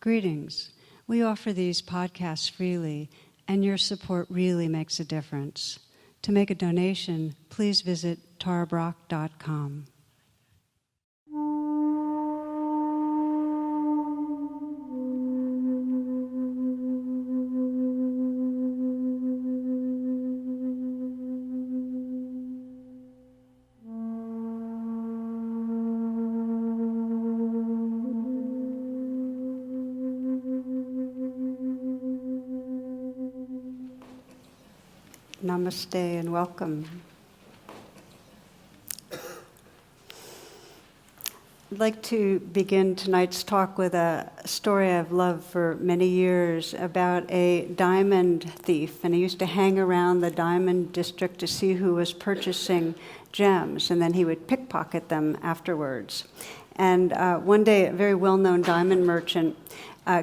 Greetings. We offer these podcasts freely, and your support really makes a difference. To make a donation, please visit tarabrach.com. Namaste and welcome. I'd like to begin tonight's talk with a story I've loved for many years about a diamond thief. And he used to hang around the diamond district to see who was purchasing gems, and then he would pickpocket them afterwards. And one day, a very well-known diamond merchant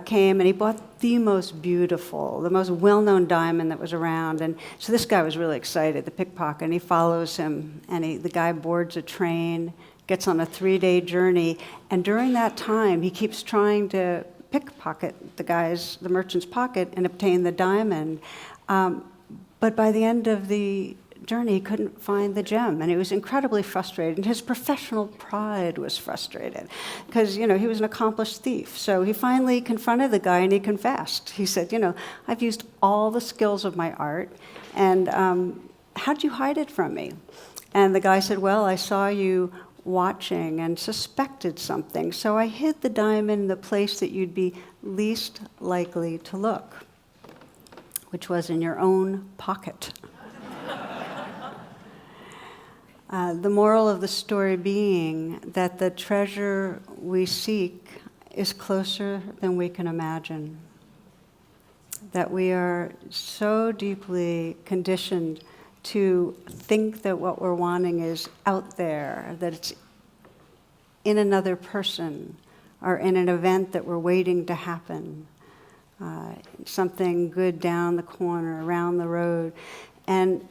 came and he bought the most beautiful, the most well-known diamond that was around. And so this guy was really excited, the pickpocket, and he follows him. And the guy boards a train, gets on a 3-day journey. And during that time, he keeps trying to pickpocket the merchant's pocket and obtain the diamond. But by the end of the journey, he couldn't find the gem, and he was incredibly frustrated, and his professional pride was frustrated because, he was an accomplished thief. So he finally confronted the guy, and he confessed. He said, I've used all the skills of my art, and how'd you hide it from me? And the guy said, well, I saw you watching and suspected something, so I hid the diamond in the place that you'd be least likely to look, which was in your own pocket. The moral of the story being that the treasure we seek is closer than we can imagine. That we are so deeply conditioned to think that what we're wanting is out there, that it's in another person or in an event that we're waiting to happen, something good down the corner, around the road. And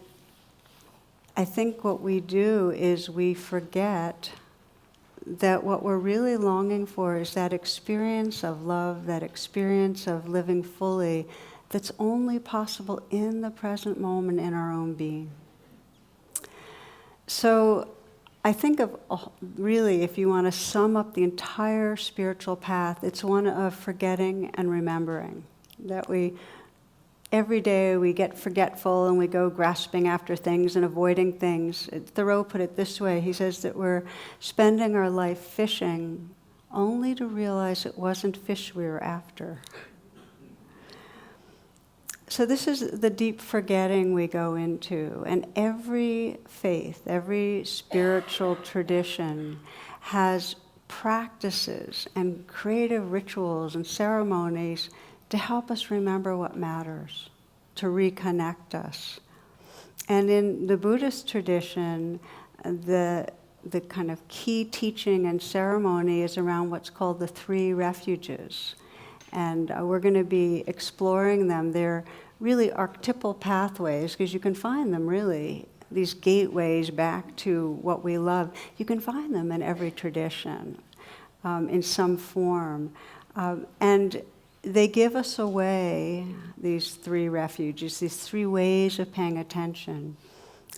I think what we do is we forget that what we're really longing for is that experience of love, that experience of living fully that's only possible in the present moment in our own being. So I think of really, if you want to sum up the entire spiritual path, it's one of forgetting and remembering. That every day we get forgetful and we go grasping after things and avoiding things. Thoreau put it this way. He says that we're spending our life fishing only to realize it wasn't fish we were after. So this is the deep forgetting we go into. And every faith, every spiritual tradition has practices and creative rituals and ceremonies to help us remember what matters, to reconnect us. And in the Buddhist tradition, the kind of key teaching and ceremony is around what's called the 3 refuges. And we're going to be exploring them. They're really archetypal pathways, because you can find them really, these gateways back to what we love. You can find them in every tradition in some form. And they give us a way, these 3 refuges, these 3 ways of paying attention,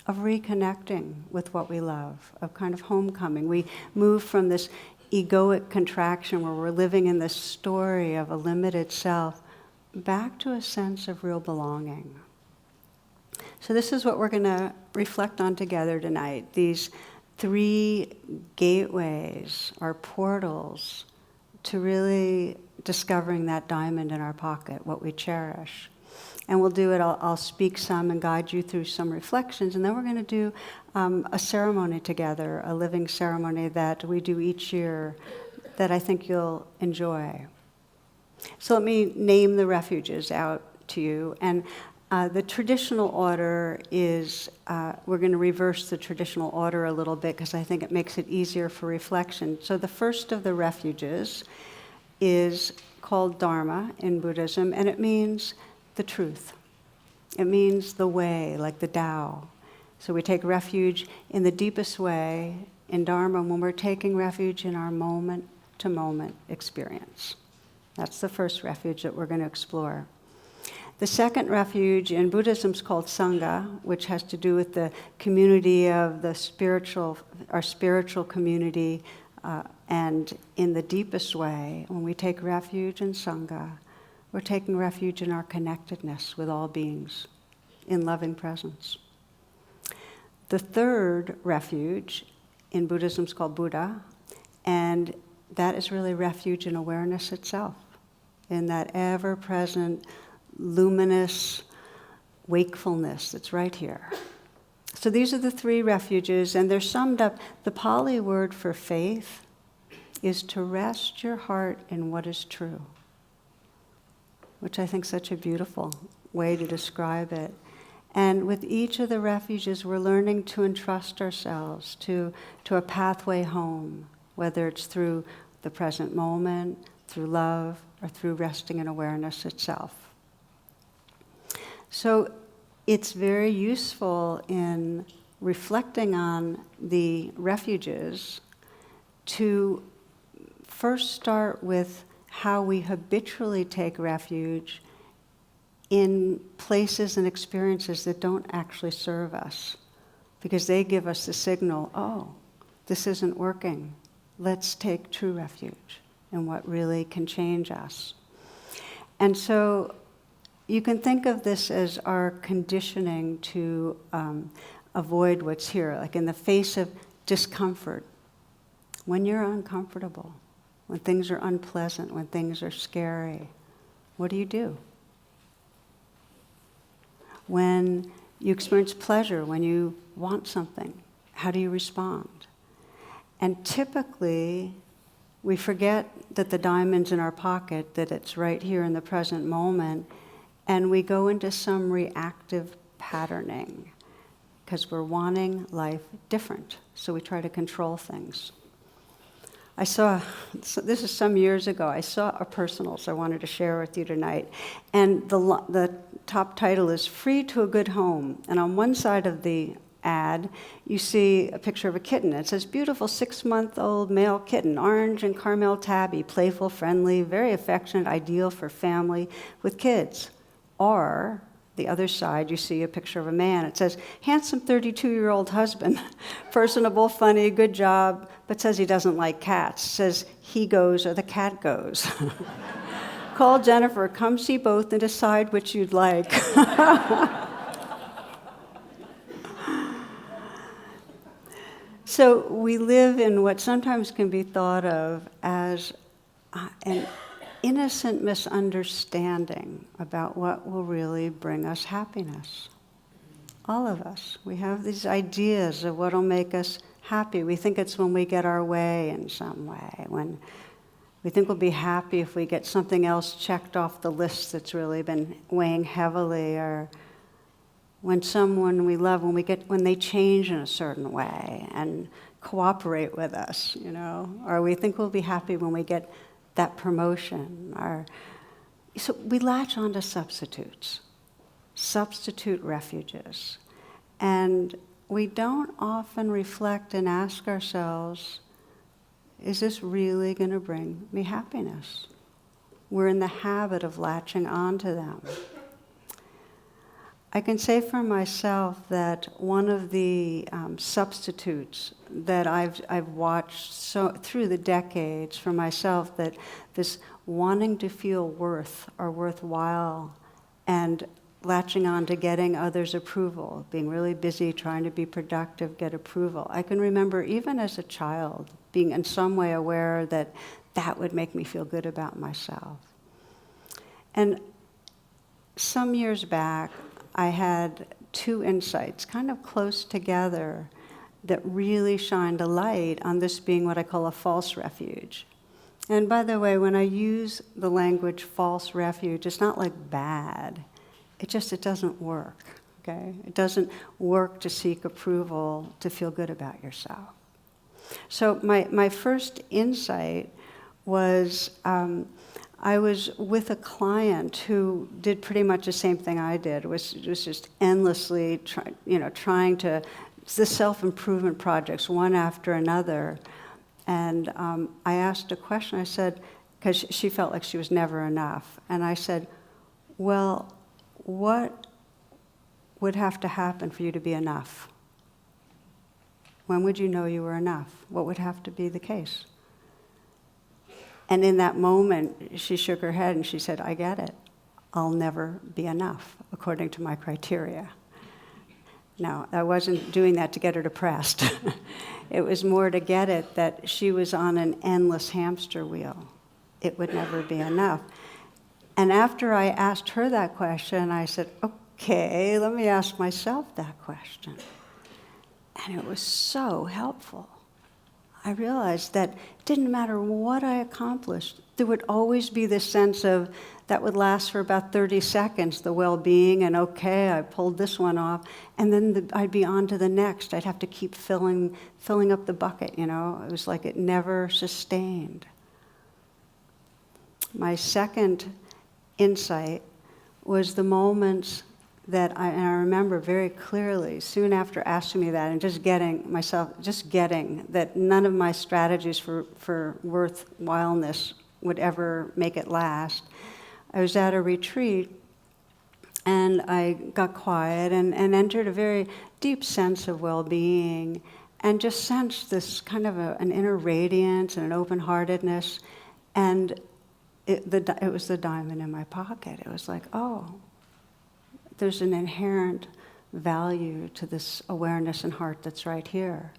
of reconnecting with what we love, of kind of homecoming. We move from this egoic contraction where we're living in this story of a limited self back to a sense of real belonging. So this is what we're going to reflect on together tonight. These 3 gateways or portals to really discovering that diamond in our pocket, what we cherish. And we'll do it, I'll speak some and guide you through some reflections, and then we're going to do a ceremony together, a living ceremony that we do each year that I think you'll enjoy. So let me name the refuges out to you. And the traditional order is, we're going to reverse the traditional order a little bit because I think it makes it easier for reflection. So the first of the refuges is called Dharma in Buddhism, and it means the truth. It means the way, like the Tao. So we take refuge in the deepest way in Dharma when we're taking refuge in our moment-to-moment experience. That's the first refuge that we're going to explore. The second refuge in Buddhism is called Sangha, which has to do with the community of the spiritual, our spiritual community, and in the deepest way, when we take refuge in Sangha, we're taking refuge in our connectedness with all beings, in loving presence. The third refuge in Buddhism is called Buddha, and that is really refuge in awareness itself, in that ever-present, luminous wakefulness that's right here. So these are the three refuges, and they're summed up. The Pali word for faith is to rest your heart in what is true, which I think is such a beautiful way to describe it. And with each of the refuges, we're learning to entrust ourselves to a pathway home, whether it's through the present moment, through love, or through resting in awareness itself. So it's very useful in reflecting on the refuges to first start with how we habitually take refuge in places and experiences that don't actually serve us, because they give us the signal, oh, this isn't working. Let's take true refuge in what really can change us. And so you can think of this as our conditioning to avoid what's here, like in the face of discomfort. When you're uncomfortable, when things are unpleasant, when things are scary, what do? When you experience pleasure, when you want something, how do you respond? And typically, we forget that the diamond's in our pocket, that it's right here in the present moment, and we go into some reactive patterning because we're wanting life different. So we try to control things. This is some years ago, I saw a personals I wanted to share with you tonight. And the top title is Free to a Good Home. And on one side of the ad, you see a picture of a kitten. It says, beautiful 6-month-old male kitten, orange and caramel tabby, playful, friendly, very affectionate, ideal for family with kids. Or the other side, you see a picture of a man. It says, handsome 32-year-old husband, personable, funny, good job, but says he doesn't like cats. Says he goes or the cat goes. Call Jennifer, come see both and decide which you'd like. So we live in what sometimes can be thought of as an innocent misunderstanding about what will really bring us happiness. All of us. We have these ideas of what will make us happy. We think it's when we get our way in some way, when we think we'll be happy if we get something else checked off the list that's really been weighing heavily, or when someone we love, when they change in a certain way and cooperate with us, or we think we'll be happy when we get that promotion. So we latch onto substitute refuges. And we don't often reflect and ask ourselves, is this really going to bring me happiness? We're in the habit of latching onto them. I can say for myself that one of the substitutes that I've watched through the decades for myself, that this wanting to feel worth or worthwhile and latching on to getting others' approval, being really busy trying to be productive, get approval. I can remember even as a child being in some way aware that that would make me feel good about myself. And some years back, I had 2 insights kind of close together that really shined a light on this being what I call a false refuge. And by the way, when I use the language false refuge, it's not like bad. It doesn't work, okay? It doesn't work to seek approval, to feel good about yourself. So my first insight was I was with a client who did pretty much the same thing I did. It was just endlessly trying to, the self-improvement projects, one after another. And I asked a question. I said, because she felt like she was never enough. And I said, well, what would have to happen for you to be enough? When would you know you were enough? What would have to be the case? And in that moment, she shook her head and she said, I get it. I'll never be enough, according to my criteria. Now, I wasn't doing that to get her depressed. It was more to get it that she was on an endless hamster wheel. It would never be enough. And after I asked her that question, I said, okay, let me ask myself that question. And it was so helpful. I realized that it didn't matter what I accomplished, there would always be this sense of, that would last for about 30 seconds, the well-being, and okay, I pulled this one off, and then I'd be on to the next. I'd have to keep filling up the bucket, you know? It was like it never sustained. My second insight was the moments that I remember very clearly, soon after asking me that, and just getting that none of my strategies for worthwhileness would ever make it last. I was at a retreat, and I got quiet and entered a very deep sense of well-being, and just sensed this kind of an inner radiance and an open-heartedness, and it was the diamond in my pocket. It was like, oh, there's an inherent value to this awareness and heart that's right here.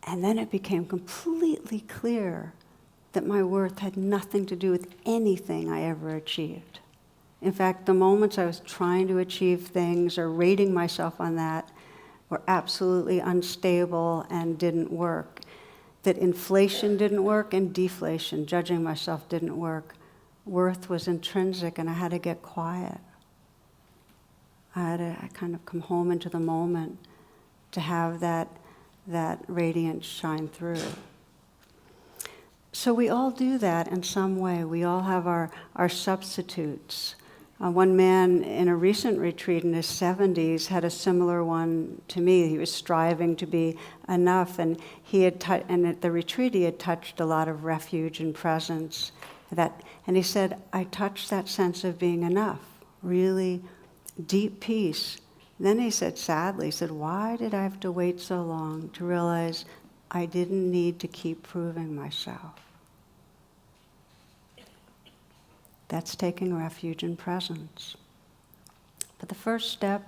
And then it became completely clear that my worth had nothing to do with anything I ever achieved. In fact, the moments I was trying to achieve things or rating myself on that were absolutely unstable and didn't work. That inflation didn't work and deflation, judging myself, didn't work. Worth was intrinsic, and I had to get quiet. I kind of come home into the moment to have that radiance shine through. So we all do that in some way. We all have our substitutes. One man in a recent retreat in his 70s had a similar one to me. He was striving to be enough, and and at the retreat he had touched a lot of refuge and presence. And he said, I touched that sense of being enough, really deep peace. Then he said, sadly, why did I have to wait so long to realize I didn't need to keep proving myself? That's taking refuge in presence. But the first step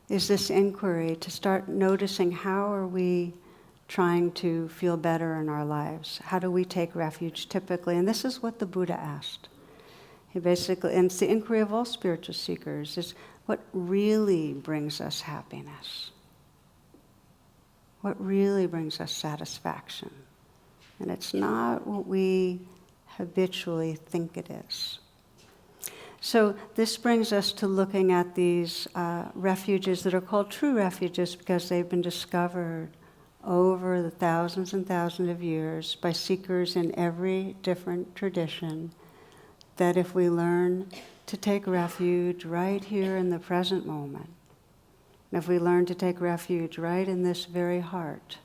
is this inquiry to start noticing, how are we trying to feel better in our lives? How do we take refuge typically? And this is what the Buddha asked. He basically, and it's the inquiry of all spiritual seekers, is what really brings us happiness? What really brings us satisfaction? And it's not what we habitually think it is. So this brings us to looking at these refuges that are called true refuges because they've been discovered over the thousands and thousands of years by seekers in every different tradition, that if we learn to take refuge right here in the present moment, if we learn to take refuge right in this very heart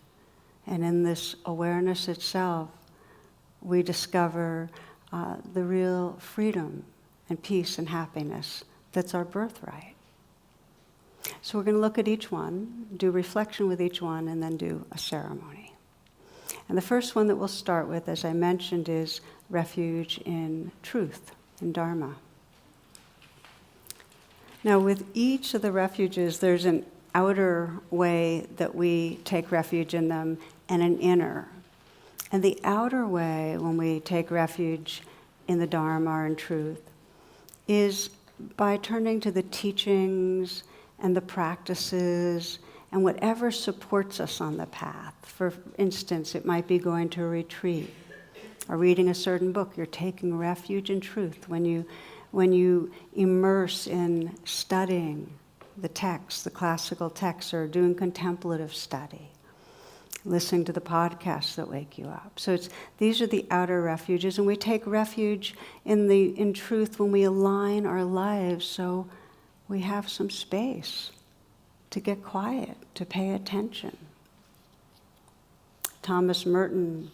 and in this awareness itself, we discover the real freedom and peace and happiness that's our birthright. So we're going to look at each one, do reflection with each one, and then do a ceremony. And the first one that we'll start with, as I mentioned, is refuge in truth, in Dharma. Now, with each of the refuges, there's an outer way that we take refuge in them and an inner. And the outer way, when we take refuge in the Dharma or in truth, is by turning to the teachings and the practices and whatever supports us on the path. For instance, it might be going to a retreat or reading a certain book. You're taking refuge in truth when you immerse in studying the text, the classical texts, or doing contemplative study, listening to the podcasts that wake you up. So these are the outer refuges, and we take refuge in truth when we align our lives so we have some space to get quiet, to pay attention. Thomas Merton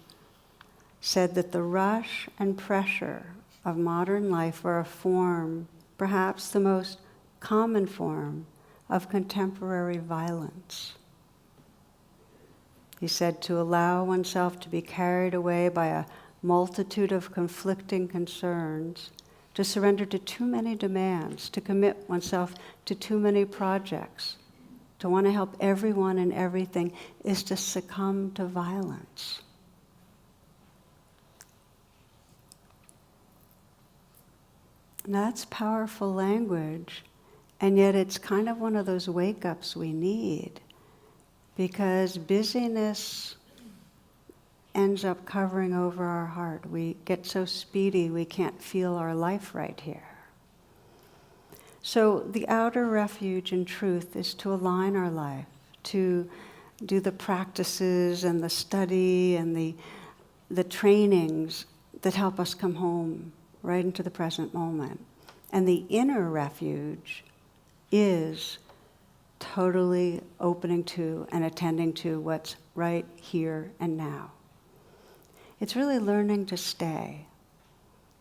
said that the rush and pressure of modern life are a form, perhaps the most common form, of contemporary violence. He said to allow oneself to be carried away by a multitude of conflicting concerns, to surrender to too many demands, to commit oneself to too many projects, to want to help everyone and everything, is to succumb to violence. Now that's powerful language, and yet it's kind of one of those wake-ups we need, because busyness ends up covering over our heart. We get so speedy we can't feel our life right here. So the outer refuge in truth is to align our life, to do the practices and the study and the trainings that help us come home right into the present moment. And the inner refuge is totally opening to and attending to what's right here and now. It's really learning to stay.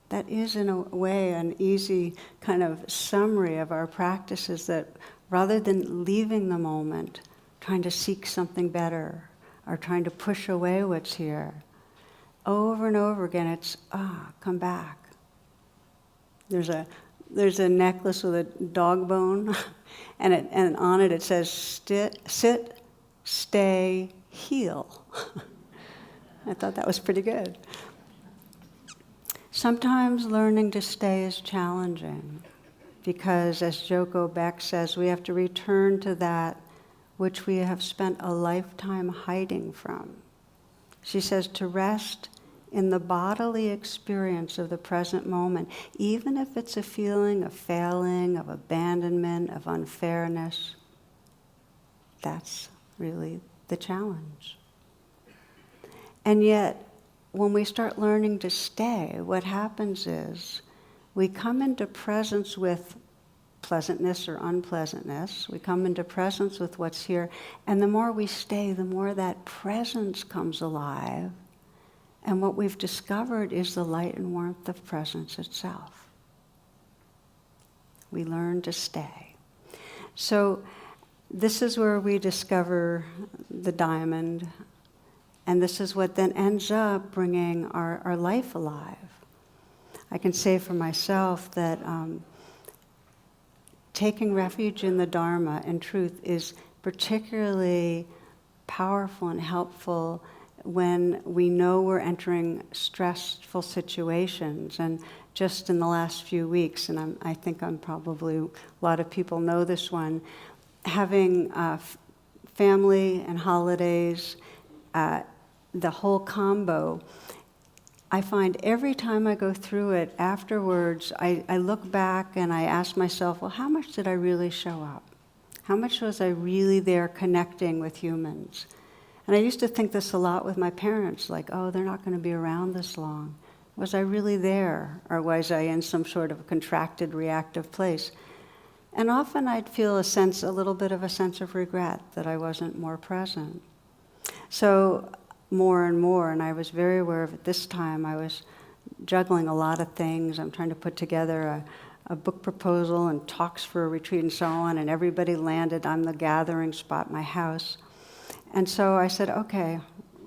That is, in a way, an easy kind of summary of our practices, that rather than leaving the moment, trying to seek something better, or trying to push away what's here, over and over again, it's, come back. There's a necklace with a dog bone, and on it says, sit, stay, heal. I thought that was pretty good. Sometimes learning to stay is challenging because, as Joko Beck says, we have to return to that which we have spent a lifetime hiding from. She says to rest in the bodily experience of the present moment, even if it's a feeling of failing, of abandonment, of unfairness. That's really the challenge. And yet, when we start learning to stay, what happens is we come into presence with pleasantness or unpleasantness. We come into presence with what's here. And the more we stay, the more that presence comes alive. And what we've discovered is the light and warmth of presence itself. We learn to stay. So this is where we discover the diamond. And this is what then ends up bringing our life alive. I can say for myself that taking refuge in the Dharma and truth is particularly powerful and helpful when we know we're entering stressful situations. And just in the last few weeks, and I think I'm probably, a lot of people know this one, having family and holidays, the whole combo, I find every time I go through it, afterwards, I look back and I ask myself, well, how much did I really show up? How much was I really there connecting with humans? And I used to think this a lot with my parents, like, oh, they're not going to be around this long. Was I really there? Or was I in some sort of contracted, reactive place? And often I'd feel a little bit of a sense of regret that I wasn't more present. So more and more, and I was very aware of it this time, I was juggling a lot of things. I'm trying to put together a book proposal and talks for a retreat and so on, and everybody landed on the gathering spot, my house. And so I said, okay,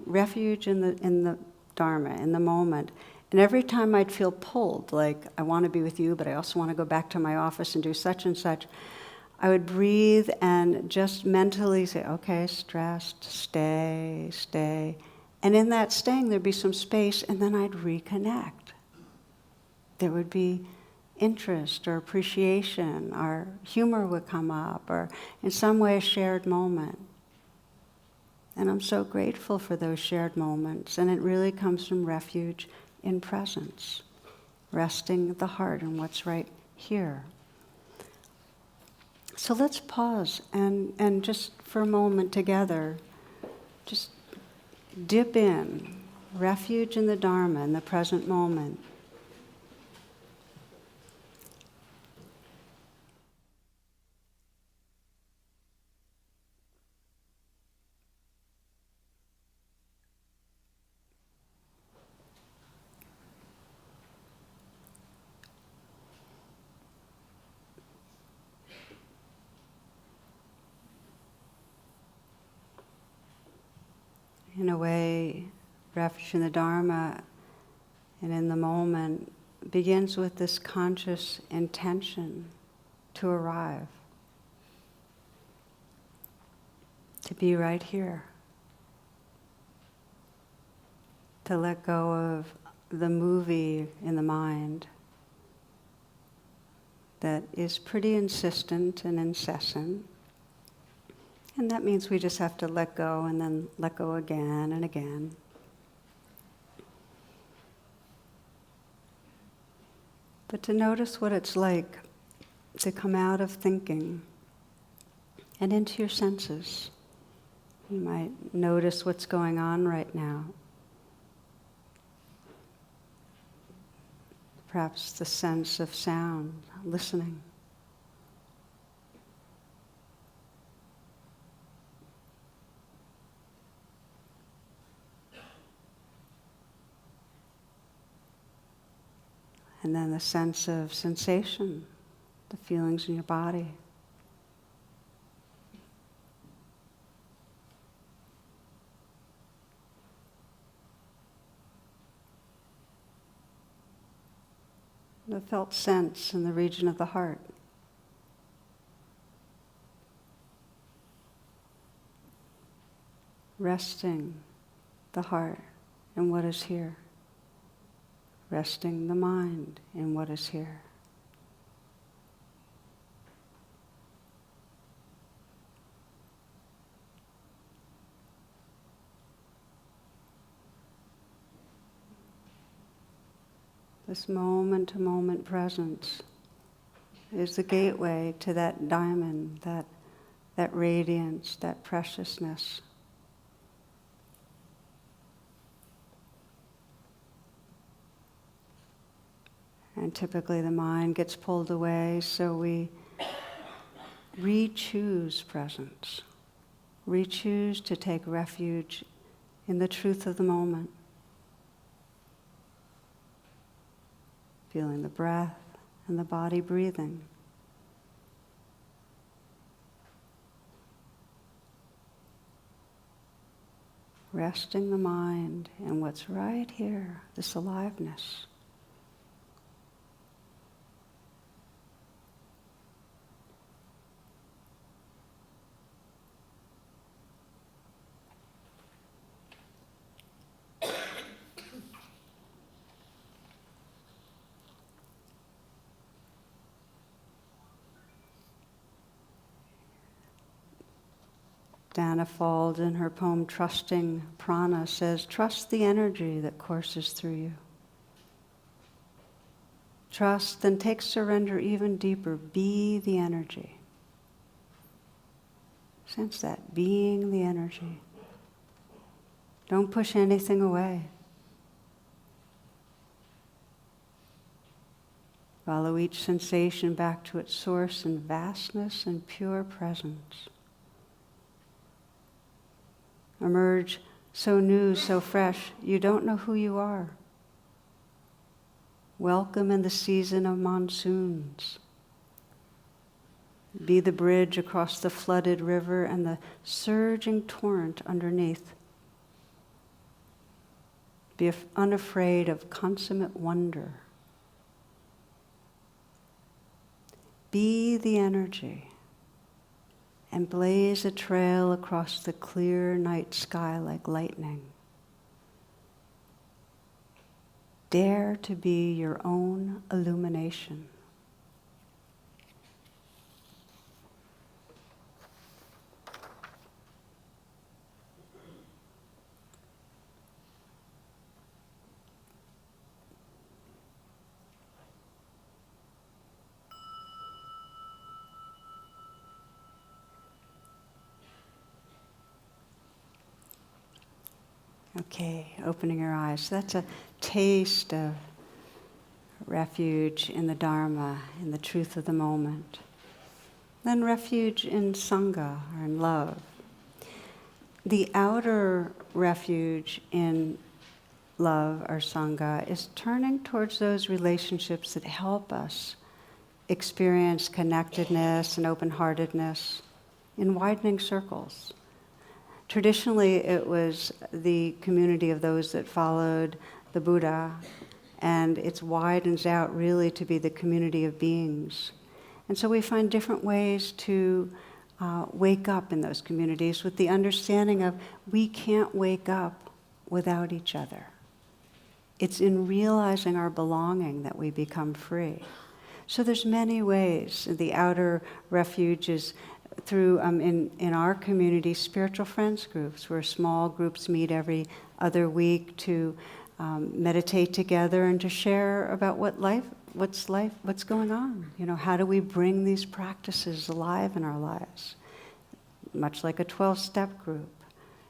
refuge in the Dharma, in the moment. And every time I'd feel pulled, like I want to be with you, but I also want to go back to my office and do such and such, I would breathe and just mentally say, okay, stressed, stay, stay. And in that staying, there'd be some space, and then I'd reconnect. There would be interest or appreciation, or humor would come up, or in some way a shared moment. And I'm so grateful for those shared moments, and it really comes from refuge in presence, resting the heart in what's right here. So let's pause and just for a moment together, just dip in, refuge in the Dharma, in the present moment. In a way, refuge in the Dharma and in the moment begins with this conscious intention to arrive, to be right here, to let go of the movie in the mind that is pretty insistent and incessant. And that means we just have to let go and then let go again and again. But to notice what it's like to come out of thinking and into your senses. You might notice what's going on right now. Perhaps the sense of sound, listening. And then the sense of sensation, the feelings in your body. The felt sense in the region of the heart. Resting the heart in what is here. Resting the mind in what is here. This moment-to-moment presence is the gateway to that diamond, that radiance, that preciousness. And typically the mind gets pulled away, so we re-choose presence. Re-choose to take refuge in the truth of the moment. Feeling the breath and the body breathing. Resting the mind in what's right here, this aliveness. Dana Fald, in her poem Trusting Prana, says, trust the energy that courses through you. Trust, then take surrender even deeper. Be the energy. Sense that, being the energy. Don't push anything away. Follow each sensation back to its source in vastness and pure presence. Emerge so new, so fresh, you don't know who you are. Welcome in the season of monsoons. Be the bridge across the flooded river and the surging torrent underneath. Be unafraid of consummate wonder. Be the energy and blaze a trail across the clear night sky like lightning. Dare to be your own illumination. Okay, opening your eyes. That's a taste of refuge in the Dharma, in the truth of the moment. Then refuge in Sangha, or in love. The outer refuge in love, or Sangha, is turning towards those relationships that help us experience connectedness and open-heartedness in widening circles. Traditionally, it was the community of those that followed the Buddha, and it's widens out really to be the community of beings. And so we find different ways to wake up in those communities with the understanding of we can't wake up without each other. It's in realizing our belonging that we become free. So there's many ways. The outer refuge is through, in our community, spiritual friends groups, where small groups meet every other week to meditate together and to share about what's going on. How do we bring these practices alive in our lives? Much like a 12-step group.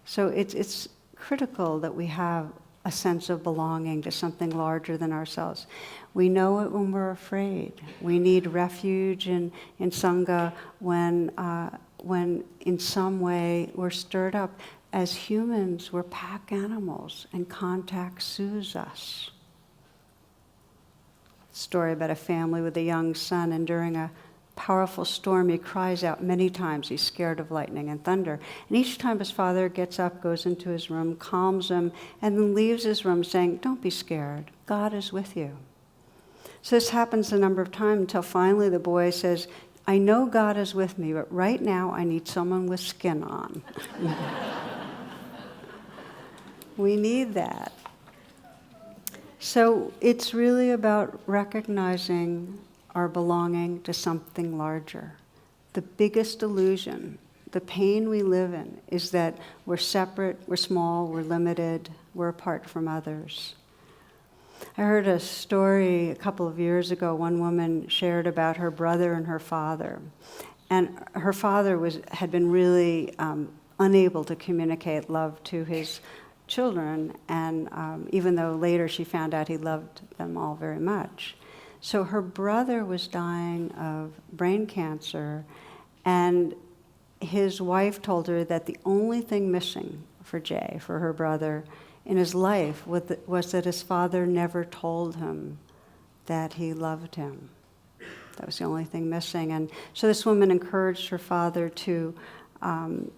So it's critical that we have a sense of belonging to something larger than ourselves. We know it when we're afraid. We need refuge in Sangha when in some way we're stirred up. As humans, we're pack animals, and contact soothes us. Story about a family with a young son, and during a powerful storm, he cries out many times. He's scared of lightning and thunder. And each time his father gets up, goes into his room, calms him, and then leaves his room saying, "Don't be scared. God is with you." So this happens a number of times until finally the boy says, "I know God is with me, but right now I need someone with skin on." We need that. So it's really about recognizing our belonging to something larger. The biggest illusion, the pain we live in, is that we're separate, we're small, we're limited, we're apart from others. I heard a story a couple of years ago. One woman shared about her brother and her father. And her father had been really unable to communicate love to his children, and even though later she found out he loved them all very much. So her brother was dying of brain cancer, and his wife told her that the only thing missing for Jay, for her brother, in his life was that his father never told him that he loved him. That was the only thing missing. And so this woman encouraged her father to, on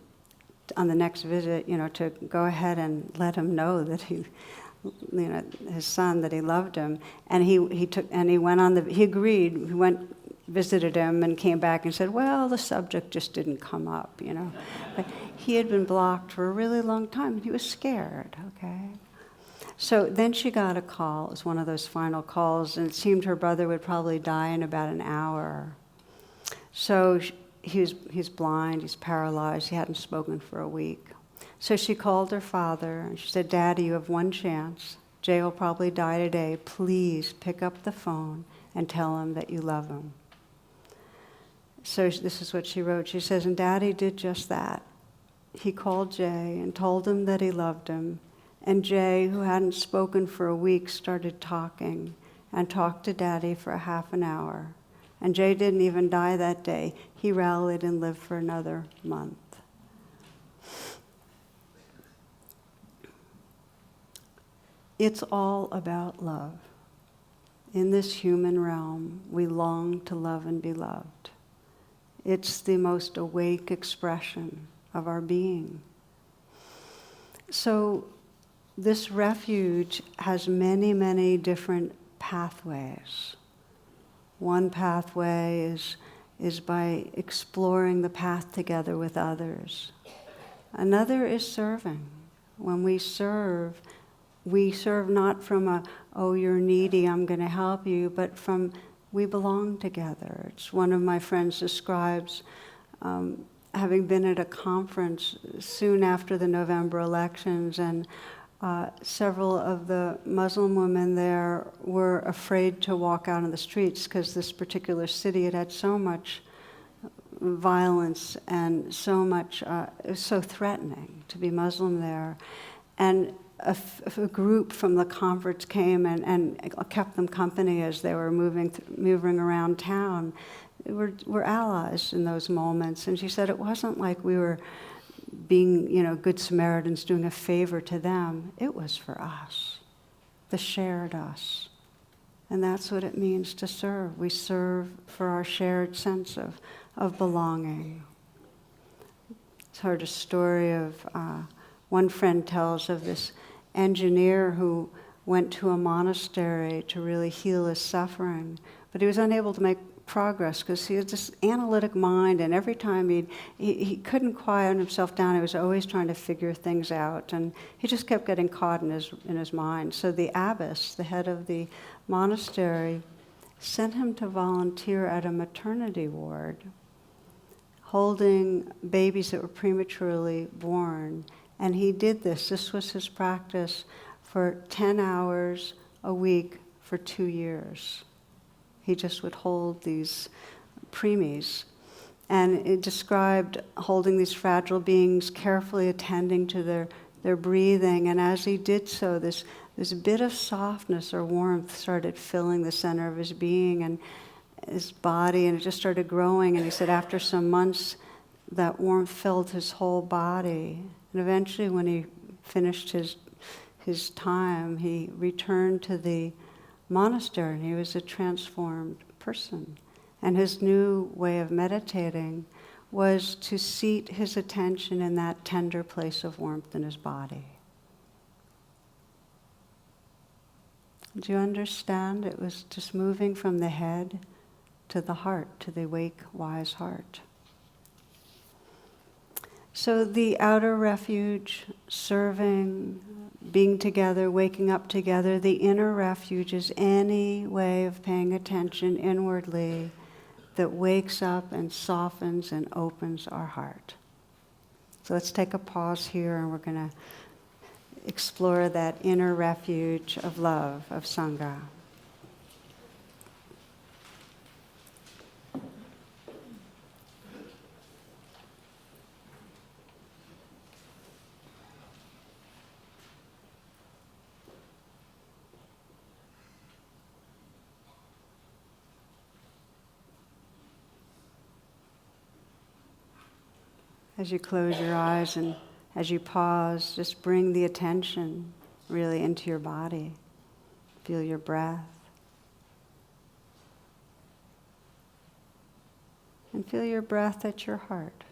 the next visit, to go ahead and let him know that his son, that he loved him. And he agreed. He went, visited him, and came back and said, "Well, the subject just didn't come up, But he had been blocked for a really long time, and he was scared, okay? So then she got a call. It was one of those final calls, and it seemed her brother would probably die in about an hour. So he's blind, he's paralyzed, he hadn't spoken for a week. So she called her father, and she said, "Daddy, you have one chance. Jay will probably die today. Please pick up the phone and tell him that you love him." So this is what she wrote. She says, "And Daddy did just that. He called Jay and told him that he loved him. And Jay, who hadn't spoken for a week, started talking and talked to Daddy for a half an hour. And Jay didn't even die that day. He rallied and lived for another month." It's all about love. In this human realm, we long to love and be loved. It's the most awake expression of our being. So this refuge has many, many different pathways. One pathway is by exploring the path together with others. Another is serving. When we serve not from "oh, you're needy, I'm going to help you," but from we belong together. It's one of my friends describes having been at a conference soon after the November elections, and several of the Muslim women there were afraid to walk out on the streets because this particular city had had so much violence and so much, it was so threatening to be Muslim there. And a group from the conference came and kept them company as they were moving around town. We're allies in those moments. And she said it wasn't like we were being, good Samaritans doing a favor to them. It was for us, the shared us. And that's what it means to serve. We serve for our shared sense of belonging. heard a story of, one friend tells of this engineer who went to a monastery to really heal his suffering, but he was unable to make progress because he had this analytic mind, and every time he couldn't quiet himself down. He was always trying to figure things out, and he just kept getting caught in his mind. So the abbess, the head of the monastery, sent him to volunteer at a maternity ward, holding babies that were prematurely born. And he did this. This was his practice for 10 hours a week for 2 years. He just would hold these preemies. And it described holding these fragile beings, carefully attending to their breathing. And as he did so, this bit of softness or warmth started filling the center of his being and his body, and it just started growing. And he said after some months, that warmth filled his whole body. And eventually, when he finished his time, he returned to the monastery, and he was a transformed person. And his new way of meditating was to seat his attention in that tender place of warmth in his body. Do you understand? It was just moving from the head to the heart, to the awake, wise heart. So the outer refuge, serving, being together, waking up together. The inner refuge is any way of paying attention inwardly that wakes up and softens and opens our heart. So let's take a pause here, and we're going to explore that inner refuge of love, of Sangha. As you close your eyes and as you pause, just bring the attention really into your body. Feel your breath. And feel your breath at your heart.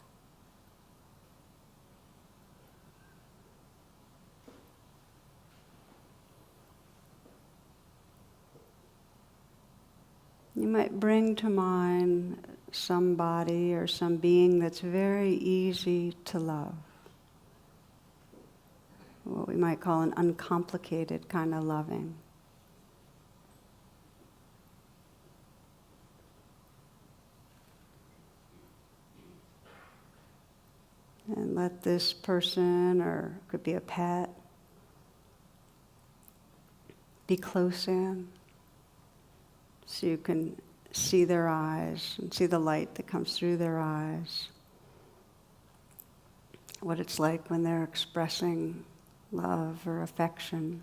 You might bring to mind somebody or some being that's very easy to love. What we might call an uncomplicated kind of loving. And let this person, or it could be a pet, be close in, so you can see their eyes and see the light that comes through their eyes. What it's like when they're expressing love or affection.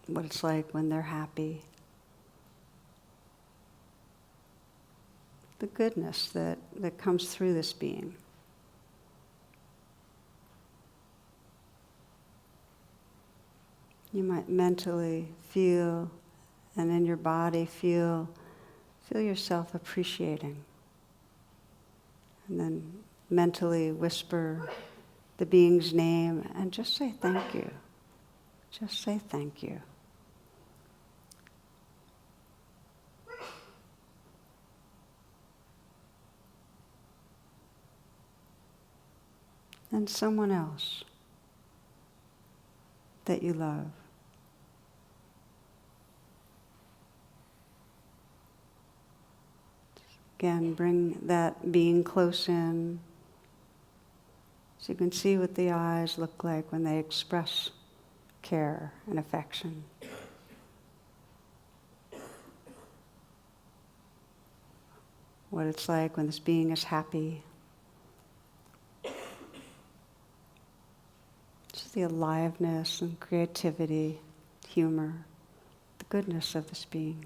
What it's like when they're happy. The goodness that comes through this being. You might mentally feel, and in your body feel yourself appreciating. And then mentally whisper the being's name and just say thank you. Just say thank you. And someone else that you love. Again, bring that being close in so you can see what the eyes look like when they express care and affection. What it's like when this being is happy. Just the aliveness and creativity, humor, the goodness of this being.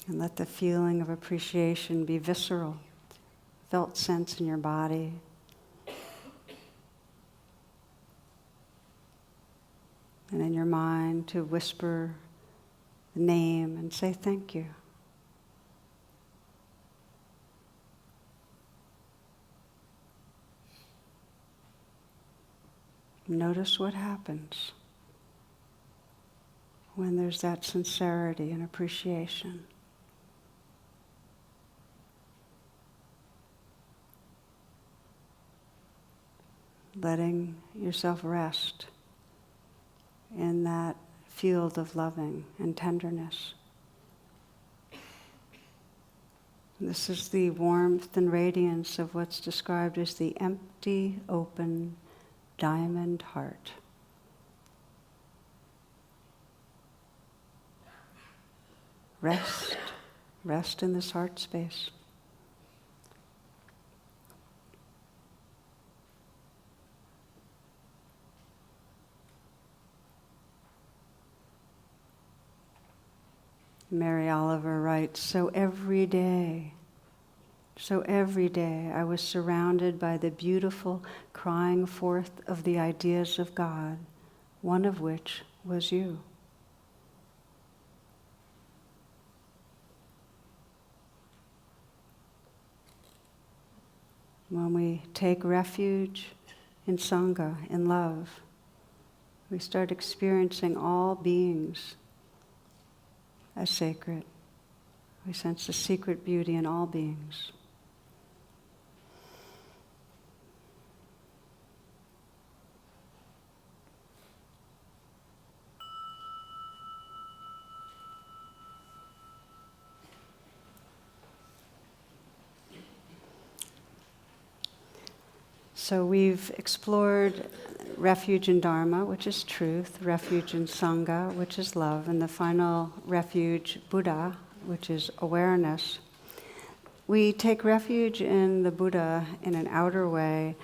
And let the feeling of appreciation be visceral. felt sense in your body. And in your mind to whisper the name and say thank you. Notice what happens when there's that sincerity and appreciation. Letting yourself rest in that field of loving and tenderness. This is the warmth and radiance of what's described as the empty, open, diamond heart. Rest in this heart space. Mary Oliver writes, so every day I was surrounded by the beautiful crying forth of the ideas of God, one of which was you. When we take refuge in Sangha, in love, we start experiencing all beings as sacred. We sense the secret beauty in all beings. So we've explored refuge in Dharma, which is truth, refuge in Sangha, which is love, and the final refuge, Buddha, which is awareness. We take refuge in the Buddha in an outer way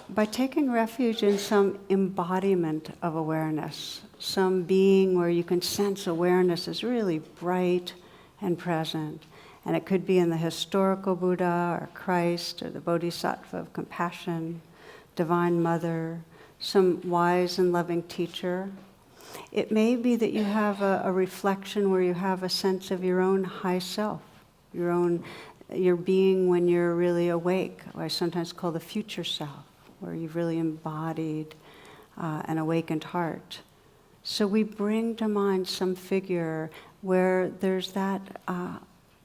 by taking refuge in some embodiment of awareness, some being where you can sense awareness is really bright and present. And it could be in the historical Buddha or Christ or the Bodhisattva of compassion, Divine Mother, some wise and loving teacher. It may be that you have a reflection where you have a sense of your own high self, your being when you're really awake, what I sometimes call the future self, where you've really embodied an awakened heart. So we bring to mind some figure where there's that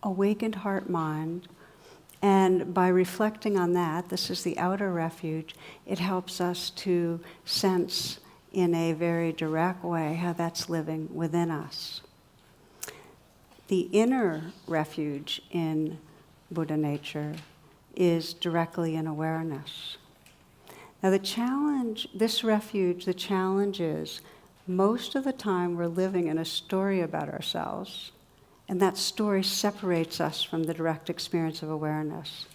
awakened heart mind, and by reflecting on that, this is the outer refuge, it helps us to sense in a very direct way how that's living within us. The inner refuge in Buddha nature is directly in awareness. Now the challenge is most of the time we're living in a story about ourselves, and that story separates us from the direct experience of awareness.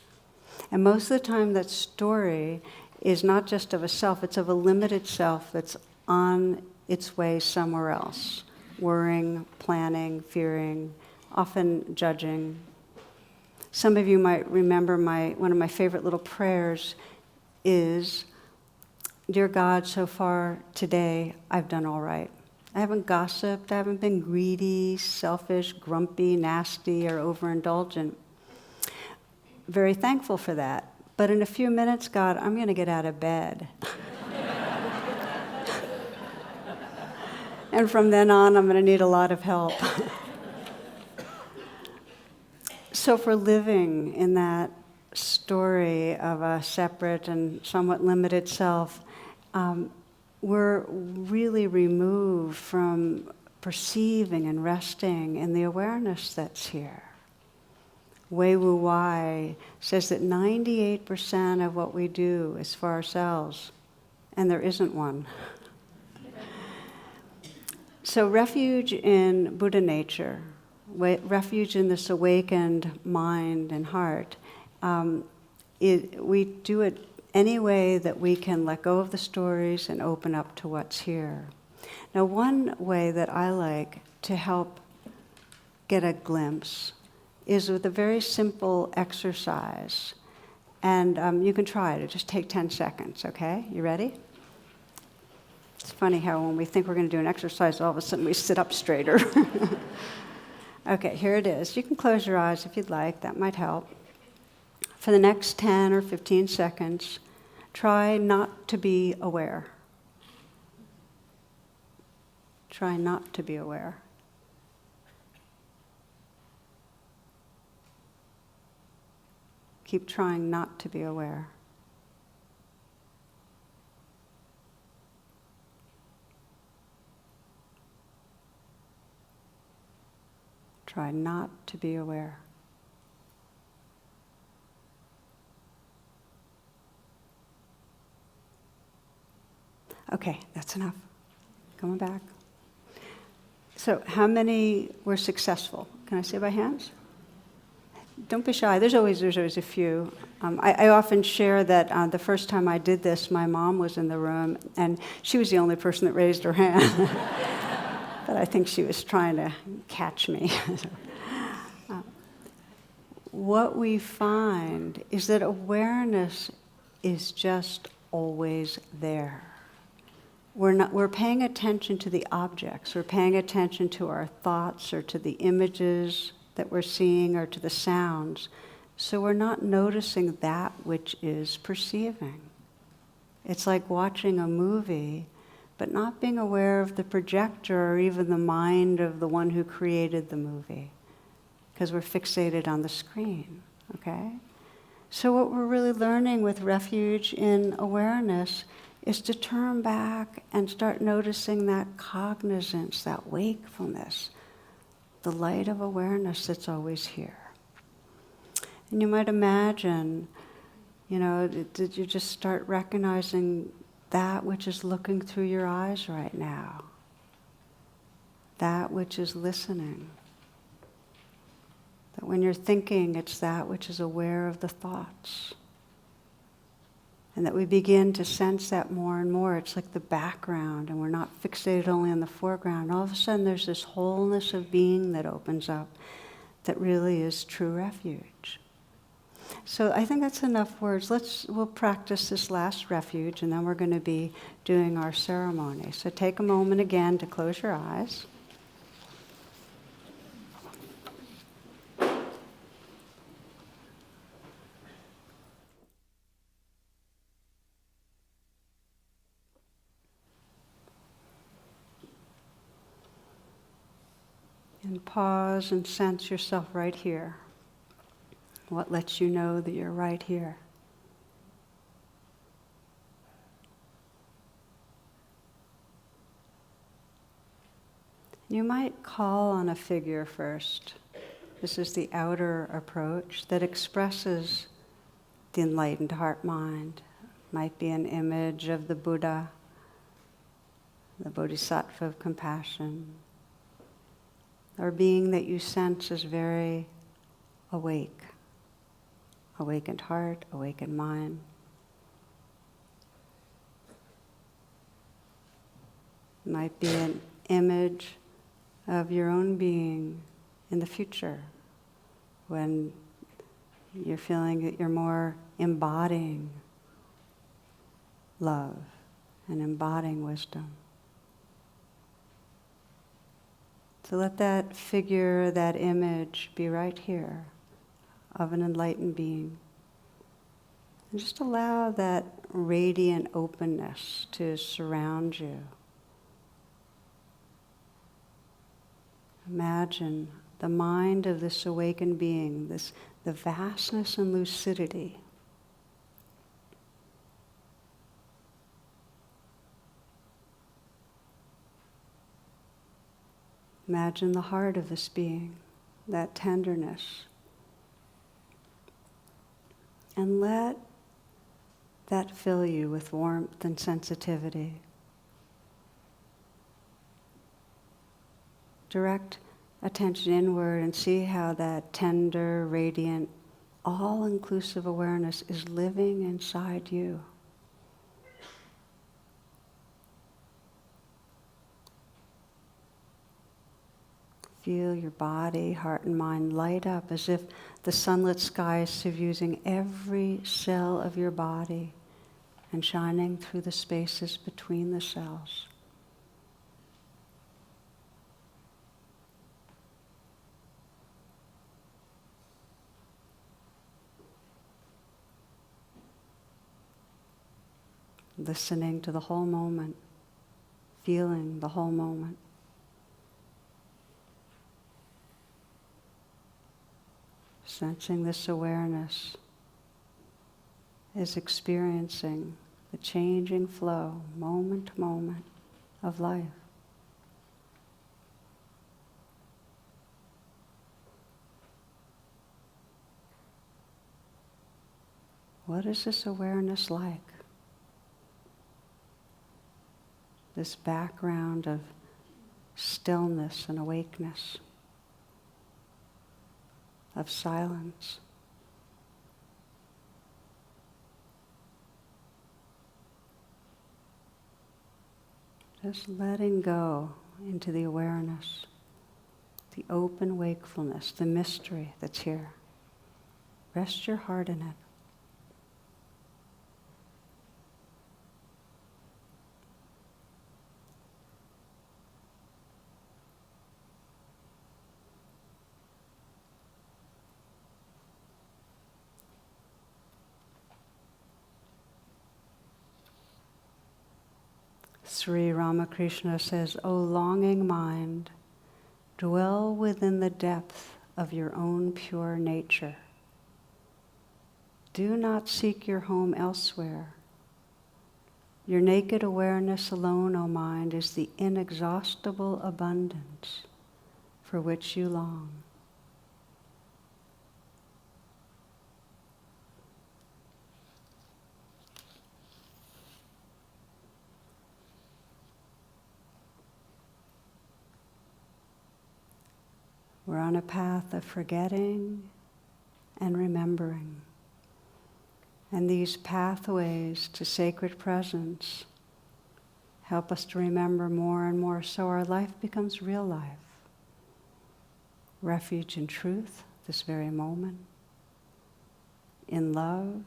And most of the time that story is not just of a self, it's of a limited self that's on its way somewhere else, worrying, planning, fearing, often judging. Some of you might remember one of my favorite little prayers is, Dear God, so far today I've done all right. I haven't gossiped, I haven't been greedy, selfish, grumpy, nasty, or overindulgent. Very thankful for that. But in a few minutes, God, I'm going to get out of bed. And from then on, I'm going to need a lot of help. So for living in that story of a separate and somewhat limited self, we're really removed from perceiving and resting in the awareness that's here. Wei Wu Wai says that 98% of what we do is for ourselves, and there isn't one. So refuge in Buddha nature, refuge in this awakened mind and heart, we do it any way that we can let go of the stories and open up to what's here. Now, one way that I like to help get a glimpse is with a very simple exercise. And you can try it. It'll just take 10 seconds, okay? You ready? It's funny how when we think we're going to do an exercise, all of a sudden we sit up straighter. Okay, here it is. You can close your eyes if you'd like. That might help. For the next 10 or 15 seconds, try not to be aware. Try not to be aware. Keep trying not to be aware. Try not to be aware. Okay, that's enough. Coming back. So, how many were successful? Can I see by hands? Don't be shy. There's always a few. I often share that the first time I did this, my mom was in the room, and she was the only person that raised her hand. But I think she was trying to catch me. What we find is that awareness is just always there. We're paying attention to the objects. We're paying attention to our thoughts or to the images that we're seeing or to the sounds. So we're not noticing that which is perceiving. It's like watching a movie, but not being aware of the projector or even the mind of the one who created the movie, because we're fixated on the screen, okay? So what we're really learning with refuge in awareness is to turn back and start noticing that cognizance, that wakefulness, the light of awareness that's always here. And you might imagine, that you just start recognizing that which is looking through your eyes right now, that which is listening. That when you're thinking, it's that which is aware of the thoughts. And that we begin to sense that more and more. It's like the background, and we're not fixated only on the foreground. All of a sudden, there's this wholeness of being that opens up that really is true refuge. So I think that's enough words. We'll practice this last refuge, and then we're going to be doing our ceremony. So take a moment again to close your eyes. And pause and sense yourself right here. What lets you know that you're right here? You might call on a figure first. This is the outer approach that expresses the enlightened heart-mind. Might be an image of the Buddha, the Bodhisattva of compassion, or being that you sense is very awake. Awakened heart, awakened mind. It might be an image of your own being in the future, when you're feeling that you're more embodying love and embodying wisdom. So let that figure, that image be right here of an enlightened being. And just allow that radiant openness to surround you. Imagine the mind of this awakened being, the vastness and lucidity. Imagine the heart of this being, that tenderness. And let that fill you with warmth and sensitivity. Direct attention inward and see how that tender, radiant, all-inclusive awareness is living inside you. feel your body, heart and mind light up as if the sunlit sky is suffusing every cell of your body and shining through the spaces between the cells. Listening to the whole moment, feeling the whole moment. Sensing this awareness is experiencing the changing flow, moment to moment, of life. What is this awareness like? This background of stillness and awakeness, of silence. Just letting go into the awareness, the open wakefulness, the mystery that's here. Rest your heart in it. Sri Ramakrishna says, "O longing mind, dwell within the depth of your own pure nature. Do not seek your home elsewhere. Your naked awareness alone, O mind, is the inexhaustible abundance for which you long." We're on a path of forgetting and remembering. And these pathways to sacred presence help us to remember more and more so our life becomes real life. Refuge in truth, this very moment, in love,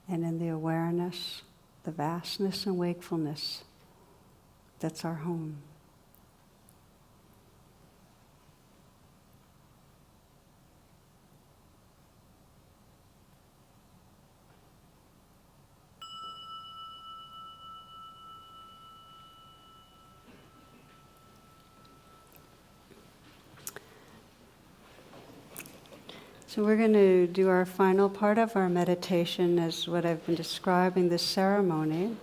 and in the awareness, the vastness and wakefulness that's our home. So we're going to do our final part of our meditation as what I've been describing, this ceremony.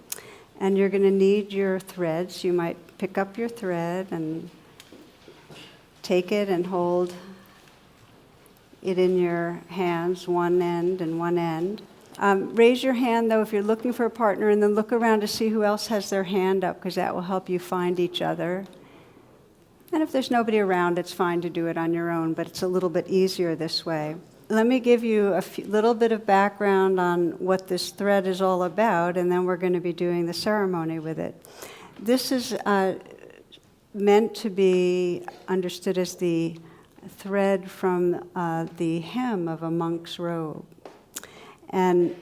And you're going to need your threads. You might pick up your thread and take it and hold it in your hands, one end and one end. Raise your hand, though, if you're looking for a partner, and then look around to see who else has their hand up, because that will help you find each other. And if there's nobody around, it's fine to do it on your own, but it's a little bit easier this way. Let me give you a little bit of background on what this thread is all about, and then we're going to be doing the ceremony with it. This is meant to be understood as the thread from the hem of a monk's robe. And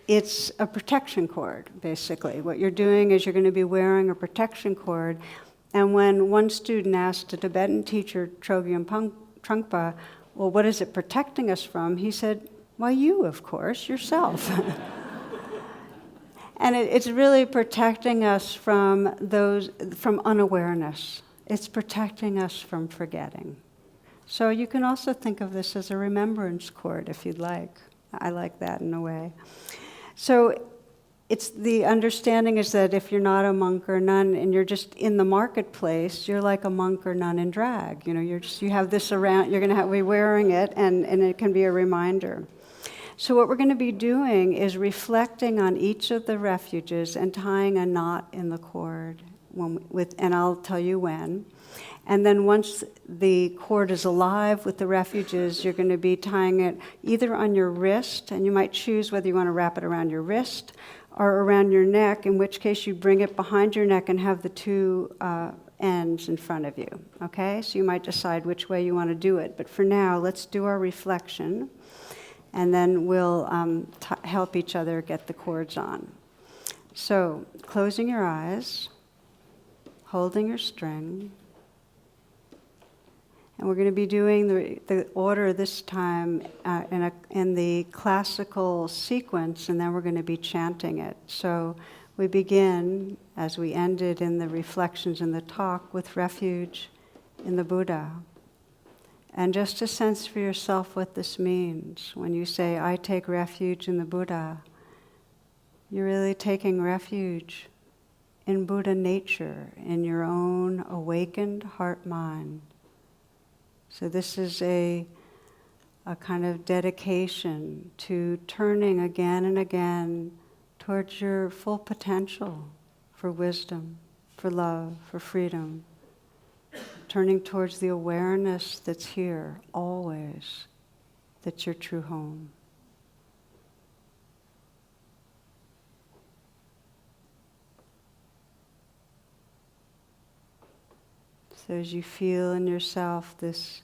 it's a protection cord, basically. What you're doing is you're going to be wearing a protection cord. And when one student asked a Tibetan teacher, Chogyam Trungpa, well, what is it protecting us from? He said, well, you, of course, yourself. And it's really protecting us from unawareness. It's protecting us from forgetting. So you can also think of this as a remembrance cord, if you'd like. I like that in a way. So it's the understanding is that if you're not a monk or nun and you're just in the marketplace, you're like a monk or nun in drag. You know, you have this around, you're going to be wearing it, and it can be a reminder. So what we're going to be doing is reflecting on each of the refuges and tying a knot in the cord, and I'll tell you when. And then once the cord is alive with the refuges, you're going to be tying it either on your wrist, and you might choose whether you want to wrap it around your wrist or around your neck, in which case you bring it behind your neck and have the two ends in front of you, okay? So you might decide which way you want to do it. But for now, let's do our reflection, and then we'll help each other get the cords on. So, closing your eyes, holding your string, and we're going to be doing the order this time in the classical sequence, and then we're going to be chanting it. So we begin, as we ended in the reflections in the talk, with refuge in the Buddha. And just to sense for yourself what this means. When you say, I take refuge in the Buddha, you're really taking refuge in Buddha nature, in your own awakened heart-mind. So this is a kind of dedication to turning again and again towards your full potential for wisdom, for love, for freedom. Turning towards the awareness that's here, always, that's your true home. So as you feel in yourself this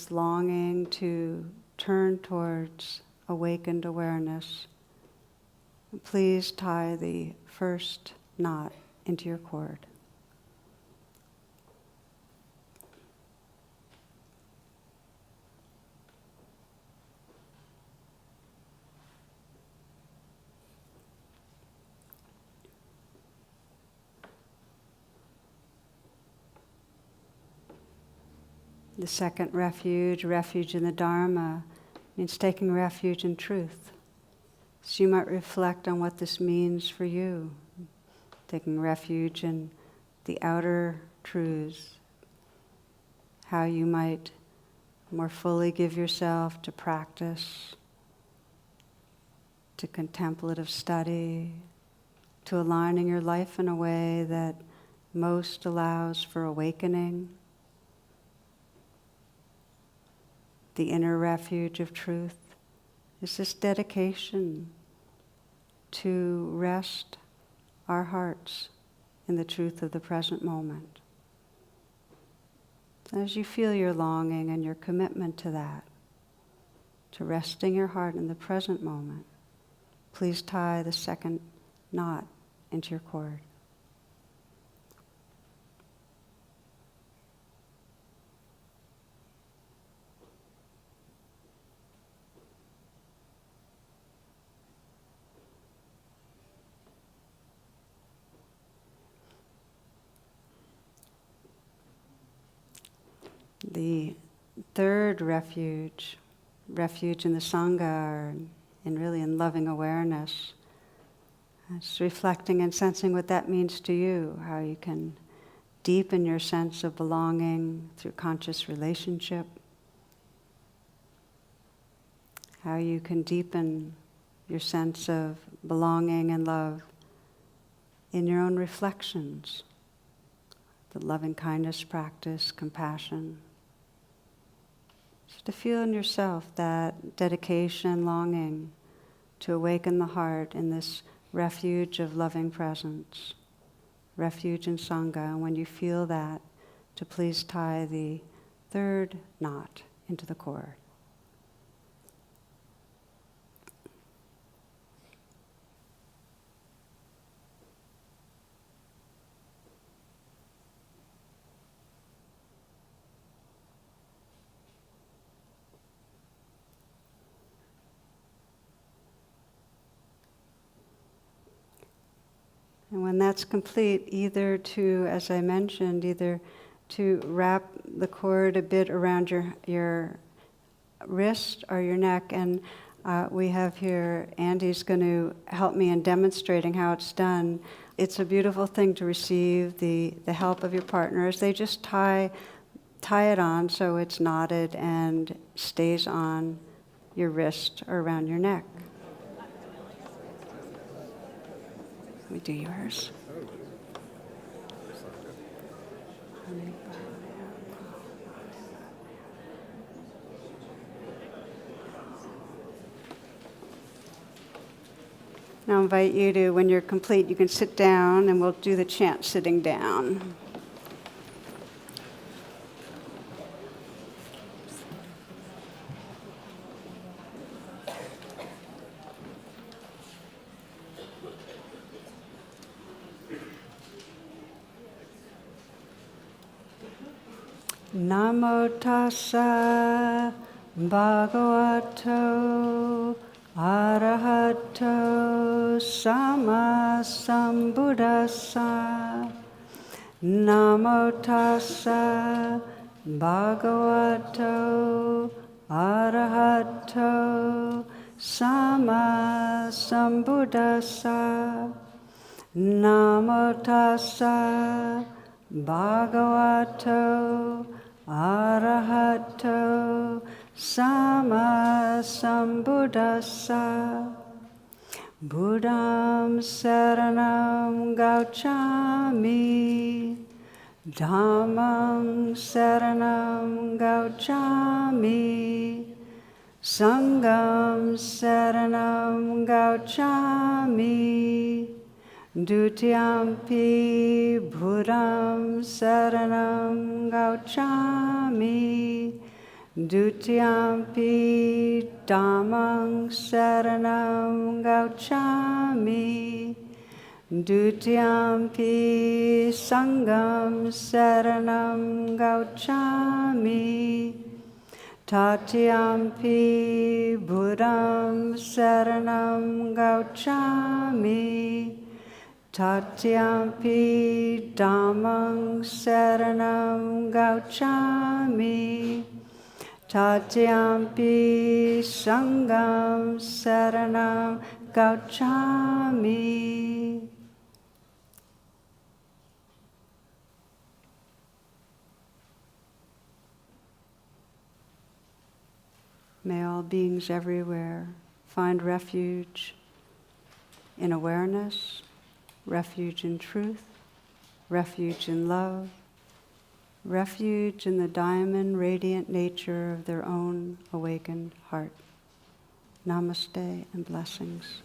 longing to turn towards awakened awareness, please tie the first knot into your cord. The second refuge, refuge in the Dharma, means taking refuge in truth. So you might reflect on what this means for you. Taking refuge in the outer truths. How you might more fully give yourself to practice, to contemplative study, to aligning your life in a way that most allows for awakening. The inner refuge of truth is this dedication to rest our hearts in the truth of the present moment. As you feel your longing and your commitment to that, to resting your heart in the present moment, please tie the second knot into your cord. The third refuge in the Sangha, or in loving awareness. It's reflecting and sensing what that means to you, how you can deepen your sense of belonging through conscious relationship, how you can deepen your sense of belonging and love in your own reflections, the loving kindness practice, compassion. Just to feel in yourself that dedication, longing to awaken the heart in this refuge of loving presence, refuge in Sangha. And when you feel that, to please tie the third knot into the cord. And when that's complete, either to, as I mentioned, either to wrap the cord a bit around your wrist or your neck, and we have here, Andy's going to help me in demonstrating how it's done. It's a beautiful thing to receive the help of your partners. They just tie it on so it's knotted and stays on your wrist or around your neck. Let me do yours. Now I invite you to, when you're complete, you can sit down and we'll do the chant sitting down. Namo tassa bhagavato arahato sammasambuddhassa. Namo tassa bhagavato arahato sammasambuddhassa. Namo tassa bhagavato arahato sammasambuddhassa. Buddham saranam gauchami, dhammam saranam gauchami, sangham saranam gauchami, dutiyampi buddham saranam gauchami, dutiyampi dhammam saranam gauchami, dutiyampi sangham saranam gauchami, tatiyampi buddham saranam gauchami, tatiyampi dhammam saranam gauchami, tatiyampi sangham saranam gauchami. May all beings everywhere find refuge in awareness, refuge in truth, refuge in love, refuge in the diamond radiant nature of their own awakened heart. Namaste and blessings.